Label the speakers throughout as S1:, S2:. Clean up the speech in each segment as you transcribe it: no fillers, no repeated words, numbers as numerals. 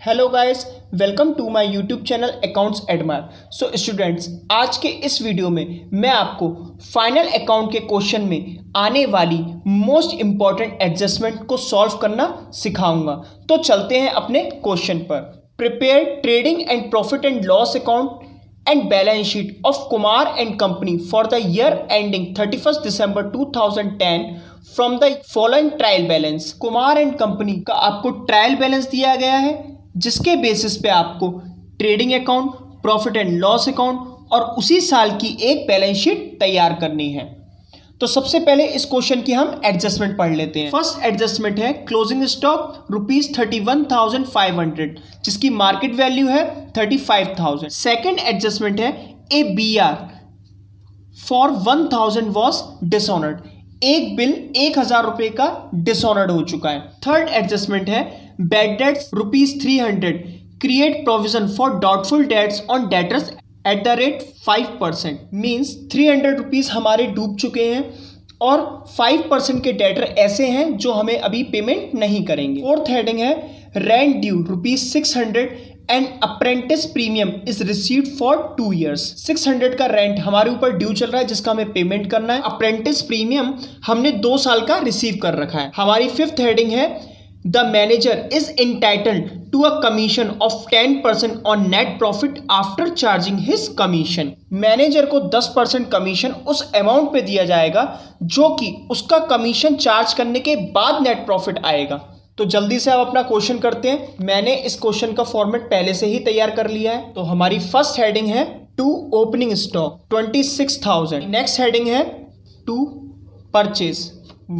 S1: Hello guys, welcome to my YouTube channel accounts admire. So students, आज के इस video में मैं आपको फाइनल अकाउंट के क्वेश्चन में आने वाली मोस्ट इम्पॉर्टेंट एडजस्टमेंट को सॉल्व करना सिखाऊंगा। तो चलते हैं अपने क्वेश्चन पर। Prepare trading and profit and loss account and balance sheet of Kumar and Company for the year ending 31st December 2010 from the following trial balance। Kumar and company का आपको ट्रायल बैलेंस दिया गया है, जिसके बेसिस पे आपको trading account, profit and loss account और उसी साल की एक बैलेंस शीट तैयार करनी है। तो सबसे पहले इस क्वेश्चन की हम एडजस्टमेंट पढ़ लेते हैं। फर्स्ट एडजस्टमेंट है क्लोजिंग स्टॉक ₹31,500, जिसकी मार्केट वैल्यू है 35,000। सेकेंड एडजस्टमेंट है A B R for 1,000 was dishonoured, एक बिल 1,000 रुपए का डिसऑनर्ड हो चुका है। थर्ड एडजस्टमेंट है bad debts ₹300, create provision for doubtful debts on debtors at the rate 5%। Means 300 rupees हमारे डूब चुके हैं और 5% के डेटर ऐसे हैं जो हमें अभी पेमेंट नहीं करेंगे। फोर्थ हेडिंग है rent due ₹600 and apprentice premium is received for 2 years। 600 का रेंट हमारे ऊपर ड्यू चल रहा है, जिसका हमें पेमेंट करना है। अप्रेंटिस प्रीमियम हमने 2 साल का रिसीव कर रखा है। हमारी फिफ्थ हेडिंग है the manager is entitled to a commission of 10% on net profit after charging his commission. Manager को 10% कमीशन उस अमाउंट पे दिया जाएगा जो कि उसका कमीशन चार्ज करने के बाद नेट प्रॉफिट आएगा। तो जल्दी से आप अपना क्वेश्चन करते हैं। मैंने इस क्वेश्चन का फॉर्मेट पहले से ही तैयार कर लिया है। तो हमारी फर्स्ट हेडिंग है to opening stock 26,000। Next heading है to purchase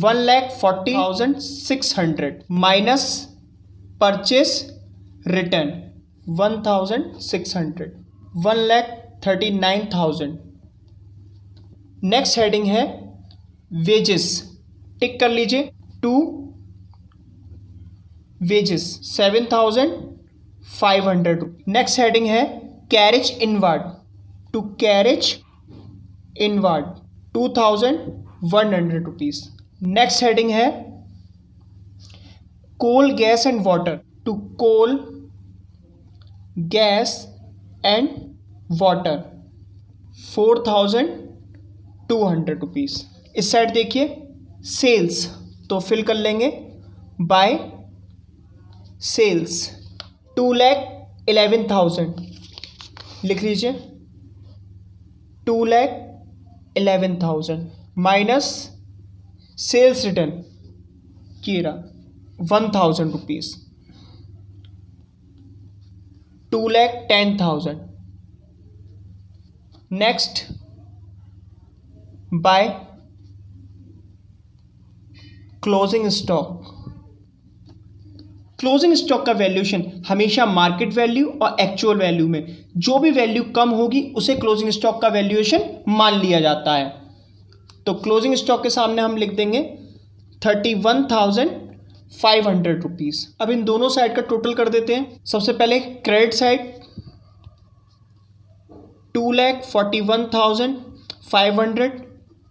S1: 1,40,600 minus purchase return 1,600 1,39,000। Next heading है वेजेस, टिक कर लीजिए। To wages 7,500। नेक्स्ट हेडिंग है carriage inward, to carriage inward 2,100 rupees. Next heading है coal gas and water, to coal gas and water 4,200 rupees. इस side देखिए sales, तो fill कर लेंगे बाय सेल्स 2,11,000 लिख लीजिए। 2,11,000 माइनस सेल्स रिटर्न कीरा 1,000 rupees 2,10,000। Next by closing stock. Closing stock का वैल्यूएशन हमेशा मार्केट वैल्यू और एक्चुअल वैल्यू में जो भी वैल्यू कम होगी उसे क्लोजिंग स्टॉक का वैल्यूएशन मान लिया जाता है। तो क्लोजिंग स्टॉक के सामने हम लिख देंगे 31,500 रुपीज़। अब इन दोनों साइड का टोटल कर देते हैं। सबसे पहले क्रेडिट साइड 2,41,500,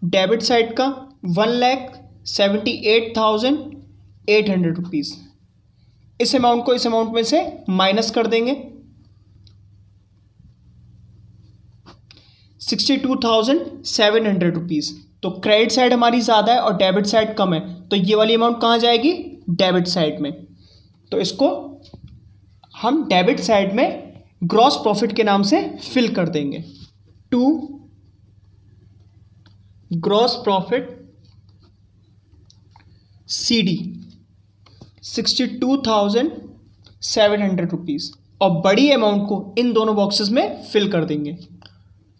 S1: डेबिट साइड का 1,78,800 रुपीज़। इस अमाउंट को इस अमाउंट में से माइनस कर देंगे 62,700 रुपीज़। तो क्रेडिट साइड हमारी ज़्यादा है और डेबिट साइड कम है, तो ये वाली अमाउंट कहाँ जाएगी? डेबिट साइड में। तो इसको हम डेबिट साइड में ग्रॉस प्रॉफिट के नाम से फिल कर देंगे। To gross profit CD 62,700 rupees और बड़ी अमाउंट को इन दोनों बॉक्सेस में फिल कर देंगे।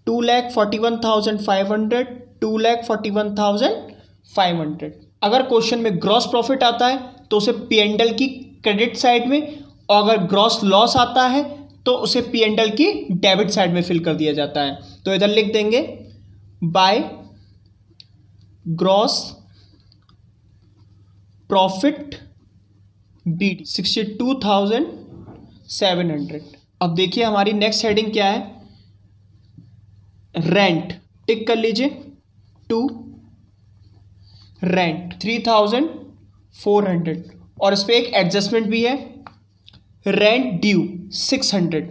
S1: 2,41,500 2,41,500। अगर क्वेश्चन में ग्रॉस प्रॉफिट आता है तो उसे P&L की क्रेडिट साइड में, और अगर ग्रॉस लॉस आता है तो उसे P&L की डेबिट साइड में फिल कर दिया जाता है। तो इधर लिख देंगे बाय ग्रॉस प्रॉफिट BD 62,700। अब देखिए हमारी नेक्स्ट हेडिंग क्या है? रेंट, टिक कर लीजिए। टू रेंट 3,400 और इस पर एक एडजस्टमेंट भी है रेंट ड्यू 600,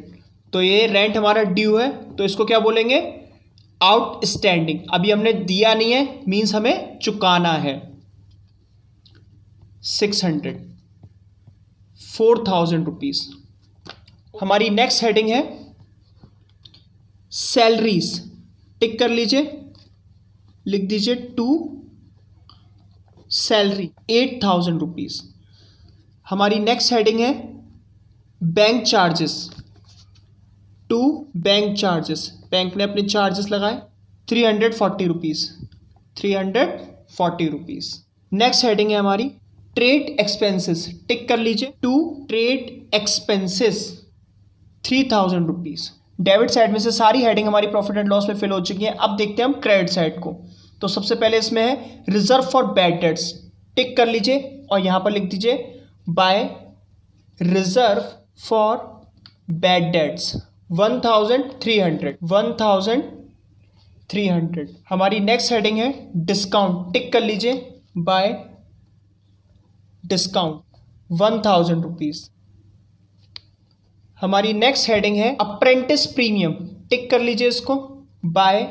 S1: तो ये रेंट हमारा ड्यू है, तो इसको क्या बोलेंगे, आउटस्टैंडिंग। अभी हमने दिया नहीं है, मीन्स हमें चुकाना है। 600, 4000 रुपीज। हमारी नेक्स्ट हेडिंग है सैलरीज, टिक कर लीजिए, लिख दीजिए टू सैलरी 8000 रुपीज। हमारी नेक्स्ट हेडिंग है bank charges, to bank charges, bank ने अपने चार्जेस लगाए 340 रुपीज, 340 रुपीज। नेक्स्ट हेडिंग है हमारी ट्रेड एक्सपेंसेस, टिक कर लीजिए, to trade expenses 3000 rupees. Debit side में से सारी हेडिंग हमारी प्रॉफिट एंड लॉस में फिल हो चुकी है। अब देखते हैं हम क्रेडिट साइड को। तो सबसे पहले इसमें है reserve for bad debts, tick कर लीजिए और यहां पर लिख दीजिए by reserve for bad debts 1300, 1300। हमारी नेक्स्ट हेडिंग है डिस्काउंट, टिक कर लीजिए बाय डिस्काउंट 1000 रुपीज। हमारी नेक्स्ट हेडिंग है अप्रेंटिस प्रीमियम, टिक कर लीजिए इसको बाय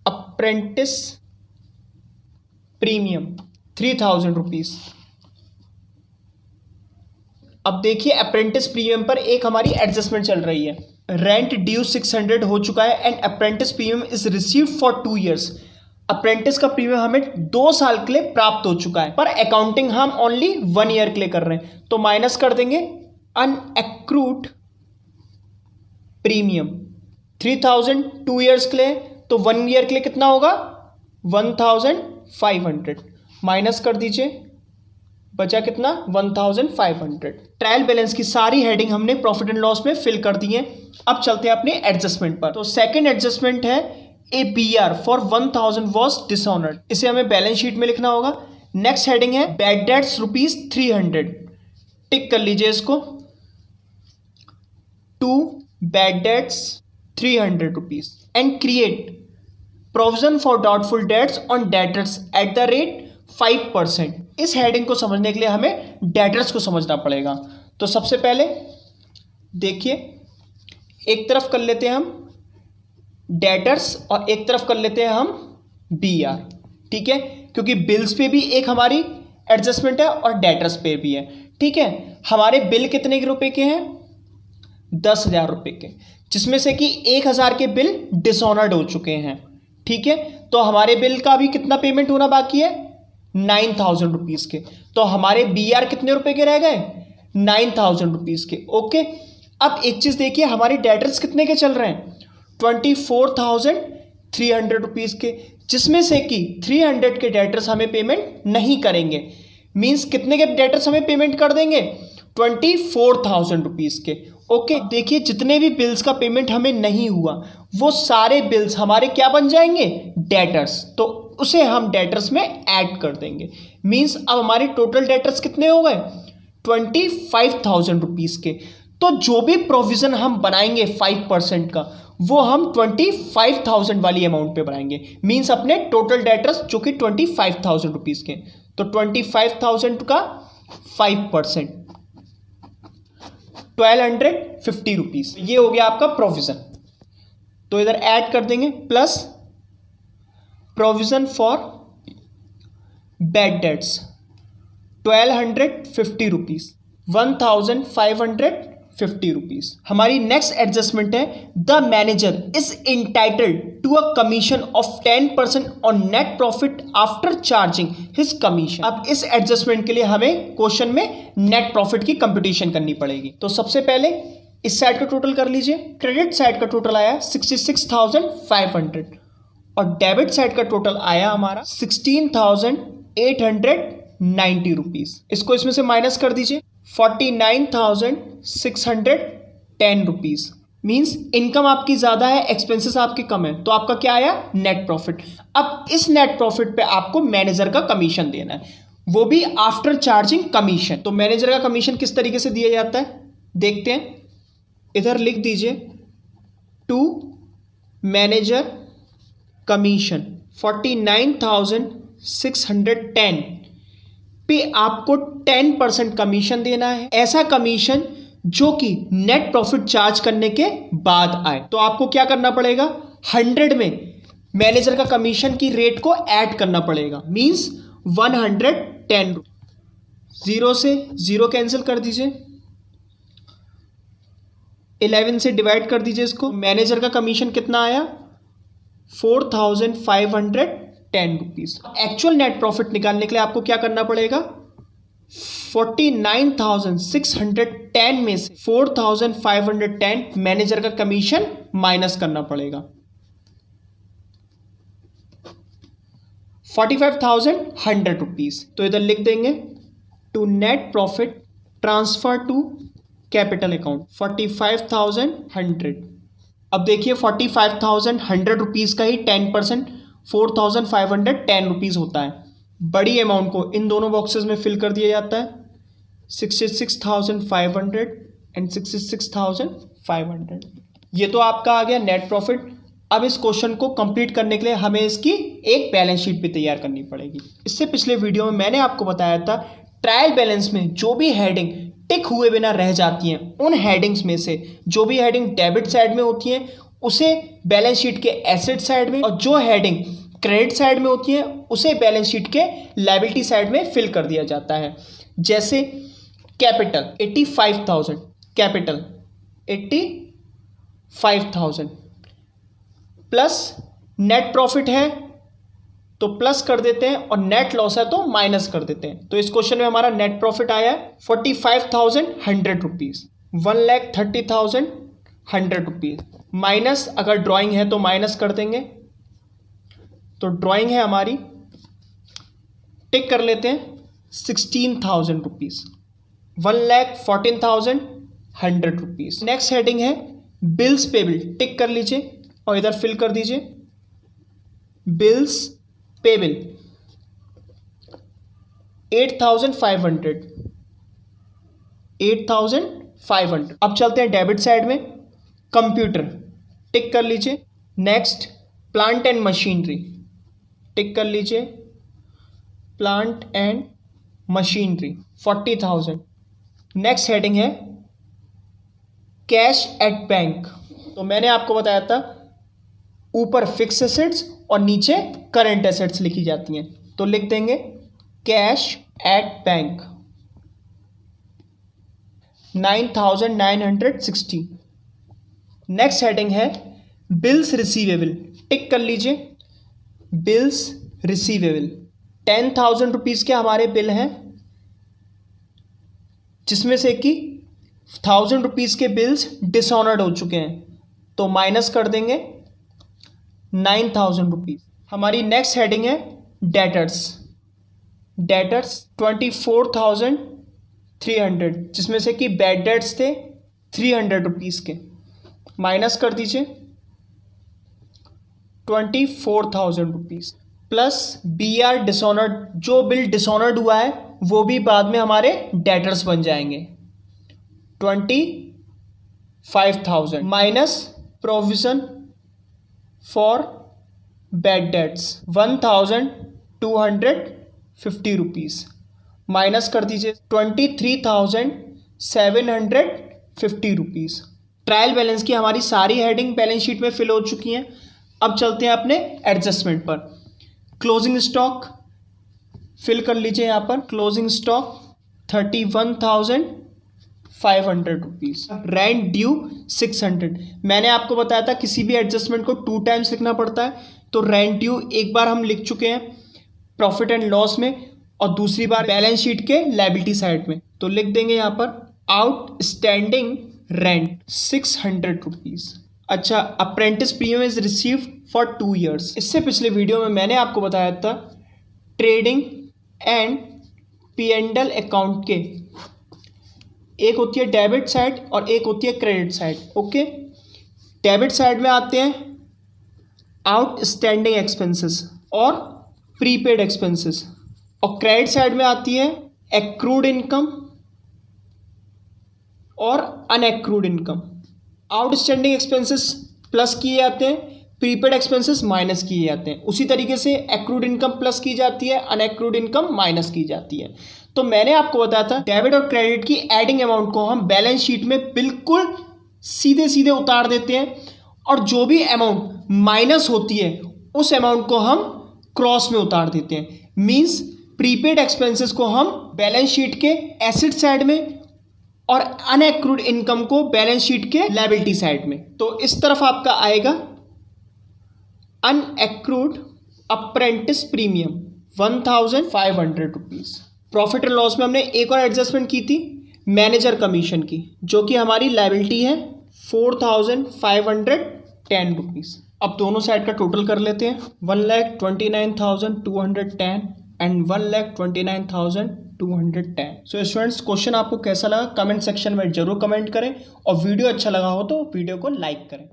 S1: अप्रेंटिस प्रीमियम 3000 रुपीज। अब देखिए अप्रेंटिस प्रीमियम पर एक हमारी एडजस्टमेंट चल रही है। रेंट ड्यू 600 हो चुका है and apprentice premium is received for 2 years. Apprentice का प्रीमियम हमें 2 साल के लिए प्राप्त हो चुका है, पर अकाउंटिंग हम ओनली 1 ईयर के लिए कर रहे हैं, तो माइनस कर देंगे अनएक्रूड प्रीमियम 3000 2 ईयर्स के लिए, तो 1 ईयर के लिए कितना होगा 1500, माइनस कर दीजिए, बचा कितना 1500। ट्रायल बैलेंस की सारी हेडिंग हमने प्रॉफिट एंड लॉस में फिल कर दी है। अब चलते हैं अपने एडजस्टमेंट पर। तो सेकंड एडजस्टमेंट है A BR for 1000 was dishonoured, इसे हमें बैलेंस शीट में लिखना होगा। नेक्स्ट हेडिंग है बैड डेट्स ₹300, टिक कर लीजिए इसको, to bad debts 300 rupees and create provision for doubtful debts on debtors at the rate 5%। इस हेडिंग को समझने के लिए हमें डेटर्स को समझना पड़ेगा। तो सबसे पहले देखिए, एक तरफ कर लेते हैं हम डेटर्स और एक तरफ कर लेते हैं हम BR, ठीक है, क्योंकि बिल्स पे भी एक हमारी एडजस्टमेंट है और डेटर्स पे भी है, ठीक है। हमारे बिल कितने रुपए के हैं 10,000 रुपए के, जिसमें से कि 1000 के बिल डिसऑनर्ड हो चुके हैं, ठीक है। तो हमारे बिल का भी कितना पेमेंट होना बाकी है 9000 रुपीज के, तो हमारे BR कितने रुपए के रह गए 9000 रुपीज के, ओके। अब एक चीज देखिए, हमारे डेटर्स कितने के चल रहे हैं 24,300 रुपीज के, जिसमें से कि 300 के डेटर्स हमें पेमेंट नहीं करेंगे, मींस कितने के डेटर्स हमें पेमेंट कर देंगे 24,000 रुपीज के, ओके। देखिए जितने भी बिल्स का पेमेंट हमें नहीं हुआ वो सारे बिल्स हमारे क्या बन जाएंगे डेटर्स, तो उसे हम डेटर्स में ऐड कर देंगे। मींस अब हमारे टोटल डेटर्स कितने हो गए 25,000 रुपीज के। तो जो भी प्रोविजन हम बनाएंगे 5% का, वो हम 25,000 वाली अमाउंट पे बनाएंगे, मींस अपने टोटल डेटर्स जो कि 25,000 रुपीज के, तो 25,000 का 5% 1250 रुपीज, ये हो गया आपका प्रोविजन। तो इधर ऐड कर देंगे plus provision for bad debts 1250 rupees, 1550 rupees. हमारी नेक्स्ट एडजस्टमेंट है the manager is entitled to a commission of 10% on net profit after charging his commission. अब इस एडजस्टमेंट के लिए हमें क्वेश्चन में नेट प्रॉफिट की कंप्यूटेशन करनी पड़ेगी। तो सबसे पहले इस साइड का टोटल कर लीजिए, क्रेडिट साइड का टोटल आया 66,500 और डेबिट साइड का टोटल आया हमारा 16,890 रुपीज। इसको इसमें से माइनस कर दीजिए 49,610 रुपीज। मीन्स इनकम आपकी ज्यादा है, एक्सपेंसेस आपके कम है, तो आपका क्या आया नेट प्रॉफिट। अब इस नेट प्रॉफिट पे आपको मैनेजर का कमीशन देना है, वो भी आफ्टर चार्जिंग कमीशन। तो मैनेजर का कमीशन किस तरीके से दिया जाता है देखते हैं। इधर लिख दीजिए टू मैनेजर कमीशन 49,610 पे आपको 10% कमीशन देना है। ऐसा कमीशन जो कि नेट प्रॉफिट चार्ज करने के बाद आए। तो आपको क्या करना पड़ेगा, 100 में मैनेजर का कमीशन की रेट को ऐड करना पड़ेगा, मींस 110। 0 से 0 कैंसिल कर दीजिए, 11 से डिवाइड कर दीजिए इसको। मैनेजर का कमीशन कितना आया, 4510 रुपीज़। एक्चुअल नेट प्रॉफिट निकालने के लिए आपको क्या करना पड़ेगा, 49,610 में से 4,510 मैनेजर का कमीशन माइनस करना पड़ेगा। 45,100 रुपीज़। तो इधर लिख देंगे to net profit transfer to capital account 45,100। अब देखिए 45,100 रुपीज़ का ही 10% 4,510 रुपीज़ होता है। बड़ी अमाउंट को इन दोनों बॉक्सेस में फिल कर दिया जाता है, 66,500 एंड 66,500। ये तो आपका आ गया नेट प्रॉफिट। अब इस क्वेश्चन को कंप्लीट करने के लिए हमें इसकी एक बैलेंस शीट भी तैयार करनी पड़ेगी। इससे पिछले वीडियो में मैंने आपको बताया था ट्रायल बैलेंस में जो भी हेडिंग टिक हुए बिना रह जाती हैं, उन हेडिंग्स में से जो भी हेडिंग डेबिट साइड में होती हैं उसे बैलेंस शीट के एसेट साइड में, और जो हेडिंग क्रेडिट साइड में होती है उसे बैलेंस शीट के लायबिलिटी साइड में फिल कर दिया जाता है। जैसे capital 85,000, capital 85,000 plus net profit है तो प्लस कर देते हैं, और नेट लॉस है तो माइनस कर देते हैं। तो इस क्वेश्चन में हमारा नेट प्रॉफिट आया है 45,100 रुपीज़, 1,30,100 रुपीज़ माइनस, अगर ड्राइंग है तो माइनस कर देंगे। तो ड्राइंग है हमारी, टिक कर लेते हैं 16,000 रुपीज़, 1,14,100 रुपीज़। नेक्स्ट हेडिंग है बिल्स पेबल, टिक कर लीजिए और इधर फिल कर दीजिए बिल्स पेबल 8,500। अब चलते हैं डेबिट साइड में, कंप्यूटर टिक कर लीजिए। नेक्स्ट प्लांट एंड मशीनरी, टिक कर लीजिए plant and machinery 40,000। Next heading है कैश एट बैंक। तो मैंने आपको बताया था ऊपर फिक्स एसेट्स और नीचे करंट एसेट्स लिखी जाती हैं, तो लिख देंगे cash at bank 9,960। Next heading है बिल्स रिसीवेबल, टिक कर लीजिए बिल्स रिसीवेबल 10,000 रुपीज़ के हमारे बिल हैं, जिसमें से कि 1,000 रुपीज़ के बिल्स डिसऑनर्ड हो चुके हैं, तो माइनस कर देंगे 9,000 रुपीज़। हमारी नेक्स्ट हेडिंग है डेटर्स, डेटर्स 24,300, जिसमें से कि बैड डेट्स थे 300 रुपीज़ के, माइनस कर दीजिए 24,000 रुपीज़ प्लस BR डिसऑनर्ड, जो बिल डिसऑनर्ड हुआ है वो भी बाद में हमारे डेटर्स बन जाएंगे 25,000 minus provision for bad dates 1,250 rupees, minus कर दीजिए 23,750 रुपीज़। ट्रायल बैलेंस की हमारी सारी हेडिंग बैलेंस शीट में फिल हो चुकी हैं। अब चलते हैं अपने एडजस्टमेंट पर। क्लोजिंग स्टॉक फिल कर लीजिए यहाँ पर, closing stock 31,500 rupees, rent due 600। मैंने आपको बताया था किसी भी एडजस्टमेंट को 2 टाइम्स लिखना पड़ता है, तो रेंट ड्यू एक बार हम लिख चुके हैं प्रॉफिट एंड लॉस में, और दूसरी बार बैलेंस शीट के लायबिलिटी साइड में। तो लिख देंगे यहाँ पर आउटस्टैंडिंग रेंट 600 रुपीज़। अच्छा, apprentice premium is received for 2 years. इससे पिछले वीडियो में मैंने आपको बताया था ट्रेडिंग एंड P&L अकाउंट के, एक होती है डेबिट साइड और एक होती है credit side. Okay, debit side में आते हैं आउटस्टैंडिंग एक्सपेंसेस और प्रीपेड एक्सपेंसेस, और क्रेडिट साइड में आती है एक्रूड इनकम और unaccrued income. Outstanding expenses plus किए जाते हैं, प्रीपेड एक्सपेंसेस माइनस किए जाते हैं। उसी तरीके से एक्रूड इनकम प्लस की जाती है, अनएक्रूड इनकम माइनस की जाती है। तो मैंने आपको बताया था डेबिट और क्रेडिट की एडिंग अमाउंट को हम बैलेंस शीट में बिल्कुल सीधे सीधे उतार देते हैं, और जो भी अमाउंट माइनस होती है उस अमाउंट को हम क्रॉस में उतार देते हैं। मीन्स प्रीपेड एक्सपेंसेस को हम बैलेंस शीट के एसेट साइड में और अनएक्रूड इनकम को बैलेंस शीट के लायबिलिटी साइड में। तो इस तरफ आपका आएगा unaccrued apprentice premium 1500 rupees. Profit and loss में हमने एक और एडजस्टमेंट की थी मैनेजर कमीशन की, जो कि हमारी लायबिलिटी है 4510 रुपीज़। अब दोनों साइड का टोटल कर लेते हैं, 1,29,210 एंड 1,29,210। सो स्टूडेंट्स, क्वेश्चन आपको कैसा लगा कमेंट सेक्शन में जरूर कमेंट करें, और वीडियो अच्छा लगा हो तो वीडियो को लाइक करें।